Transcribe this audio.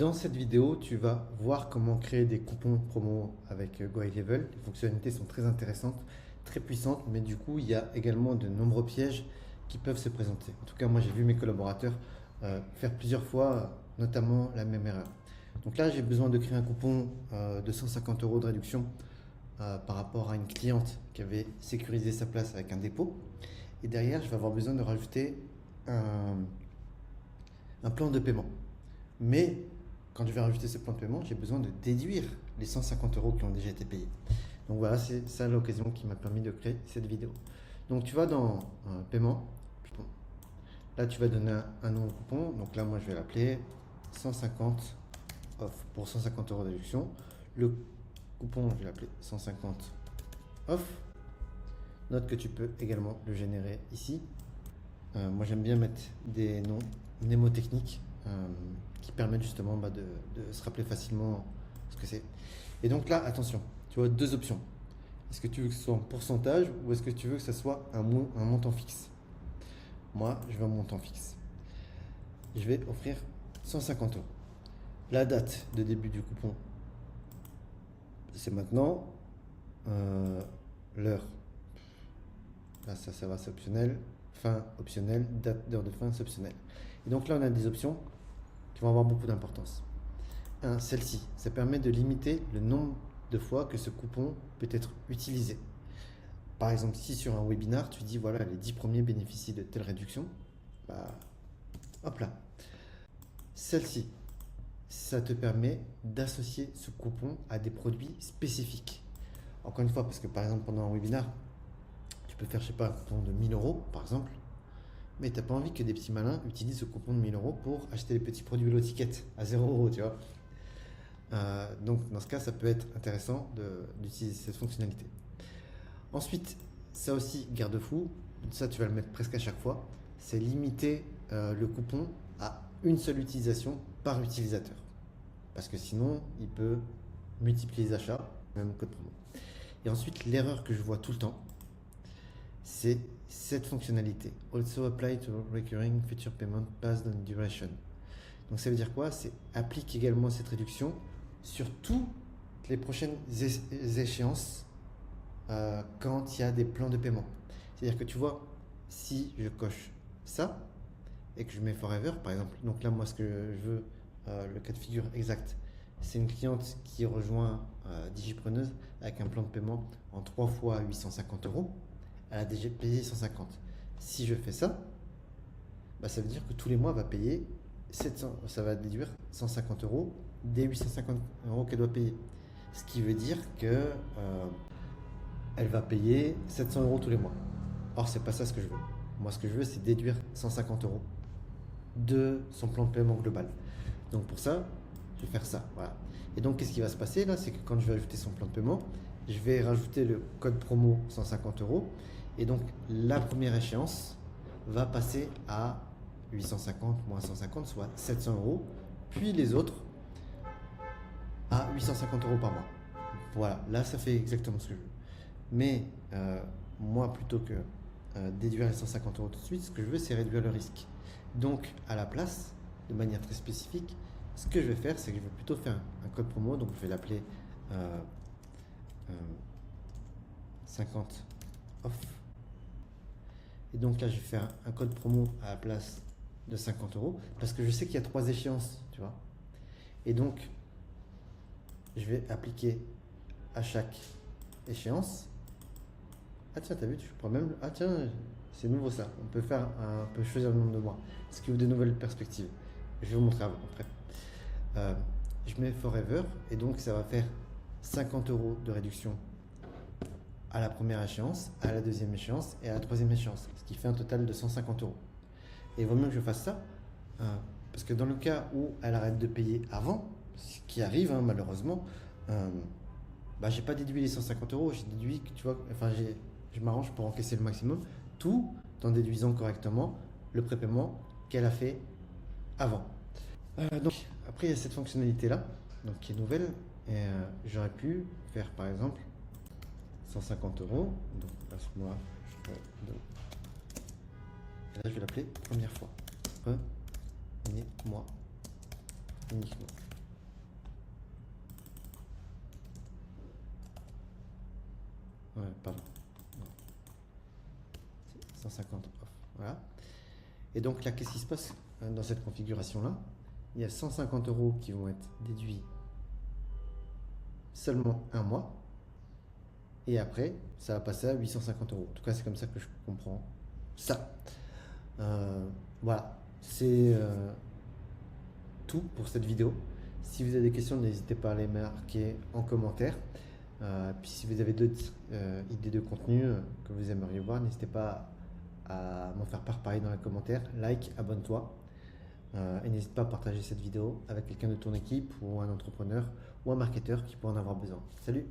Dans cette vidéo, tu vas voir comment créer des coupons promo avec Go High Level. Les fonctionnalités sont très intéressantes, très puissantes, mais du coup, il y a également de nombreux pièges qui peuvent se présenter. En tout cas, moi, j'ai vu mes collaborateurs faire plusieurs fois, notamment la même erreur. Donc là, j'ai besoin de créer un coupon de 150 € de réduction par rapport à une cliente qui avait sécurisé sa place avec un dépôt. Et derrière, je vais avoir besoin de rajouter un plan de paiement. Mais quand je vais rajouter ce plan de paiement, j'ai besoin de déduire les 150 € qui ont déjà été payés. Donc voilà, c'est ça l'occasion qui m'a permis de créer cette vidéo. Donc tu vas dans paiement. Là, tu vas donner un nouveau coupon. Donc là, moi, je vais l'appeler 150 off pour 150 € de réduction. Le coupon, je vais l'appeler 150 off. Note que tu peux également le générer ici. Moi, j'aime bien mettre des noms mnémotechniques qui permettent justement de se rappeler facilement ce que c'est. Et donc là, attention, tu vois deux options. Est-ce que tu veux que ce soit en pourcentage ou est-ce que tu veux que ce soit un montant fixe? Moi, je veux un montant fixe. Je vais offrir 150 €. La date de début du coupon, c'est maintenant. L'heure, là, ça va, c'est optionnel. Fin, optionnel. Date d'heure de fin, c'est optionnel. Et donc là, on a des options qui vont avoir beaucoup d'importance. Celle-ci, ça permet de limiter le nombre de fois que ce coupon peut être utilisé. Par exemple, si sur un webinar, tu dis voilà, les 10 premiers bénéficient de telle réduction, bah, hop là. Celle-ci, ça te permet d'associer ce coupon à des produits spécifiques. Encore une fois, parce que par exemple, pendant un webinar, tu peux faire, je sais pas, un coupon de 1000 € par exemple, mais tu n'as pas envie que des petits malins utilisent ce coupon de 1000 € pour acheter les petits produits Hello Ticket à 0 €, tu vois. Donc dans ce cas, ça peut être intéressant d'utiliser cette fonctionnalité. Ensuite, ça aussi, garde-fou, ça tu vas le mettre presque à chaque fois, c'est limiter le coupon à une seule utilisation par utilisateur. Parce que sinon, il peut multiplier les achats, même code promo. Et ensuite, l'erreur que je vois tout le temps, c'est cette fonctionnalité. Also apply to recurring feature payment based on duration. Donc ça veut dire quoi? C'est applique également cette réduction sur toutes les prochaines échéances quand il y a des plans de paiement. C'est-à-dire que tu vois, si je coche ça et que je mets forever par exemple, donc là moi ce que je veux, le cas de figure exact, c'est une cliente qui rejoint Digipreneuse avec un plan de paiement en 3 fois 850 €. Elle a déjà payé 150. Si je fais ça, bah ça veut dire que tous les mois elle va payer 700, ça va déduire 150 € des 850 € qu'elle doit payer. Ce qui veut dire que elle va payer 700 € tous les mois. Or, c'est pas ça ce que je veux. Moi, ce que je veux, c'est déduire 150 € de son plan de paiement global. Donc pour ça, je vais faire ça. Voilà. Et donc, qu'est-ce qui va se passer là? C'est que quand je vais ajouter son plan de paiement, je vais rajouter le code promo 150 €. Et donc, la première échéance va passer à 850 moins 150, soit 700 €. Puis les autres à 850 € par mois. Voilà, là, ça fait exactement ce que je veux. Mais moi, plutôt que déduire les 150 € tout de suite, ce que je veux, c'est réduire le risque. Donc, à la place, de manière très spécifique, ce que je vais faire, c'est que je vais plutôt faire un code promo. Donc, je vais l'appeler 50 off. Et donc là, je vais faire un code promo à la place de 50 € parce que je sais qu'il y a 3 échéances, tu vois. Et donc, je vais appliquer à chaque échéance. Ah tiens, t'as vu, tu pourrais même. Ah tiens, c'est nouveau ça. On peut choisir le nombre de mois. Ce qui ouvre de nouvelles perspectives. Je vais vous montrer après. Je mets forever et donc ça va faire 50 € de réduction à la première échéance, à la deuxième échéance et à la troisième échéance. Ce qui fait un total de 150 €. Et il vaut mieux que je fasse ça parce que dans le cas où elle arrête de payer avant, ce qui arrive malheureusement, bah, j'ai pas déduit les 150 €. J'ai déduit que tu vois, enfin je m'arrange pour encaisser le maximum, tout en déduisant correctement le prépaiement qu'elle a fait avant. Donc après il y a cette fonctionnalité là, donc qui est nouvelle, et j'aurais pu faire par exemple 150 €. Donc à ce moment-là, et là je vais l'appeler première fois. Premier mois uniquement. Ouais, pardon. Non. C'est 150 off. Voilà. Et donc là, qu'est-ce qui se passe dans cette configuration-là? Il y a 150 € qui vont être déduits seulement un mois. Et après, ça va passer à 850 €. En tout cas, c'est comme ça que je comprends ça. Voilà. C'est tout pour cette vidéo. Si vous avez des questions, n'hésitez pas à les marquer en commentaire. Puis si vous avez d'autres idées de contenu que vous aimeriez voir, n'hésitez pas à m'en faire part pareil dans les commentaires. Like, abonne-toi. Et n'hésite pas à partager cette vidéo avec quelqu'un de ton équipe ou un entrepreneur ou un marketeur qui pourrait en avoir besoin. Salut!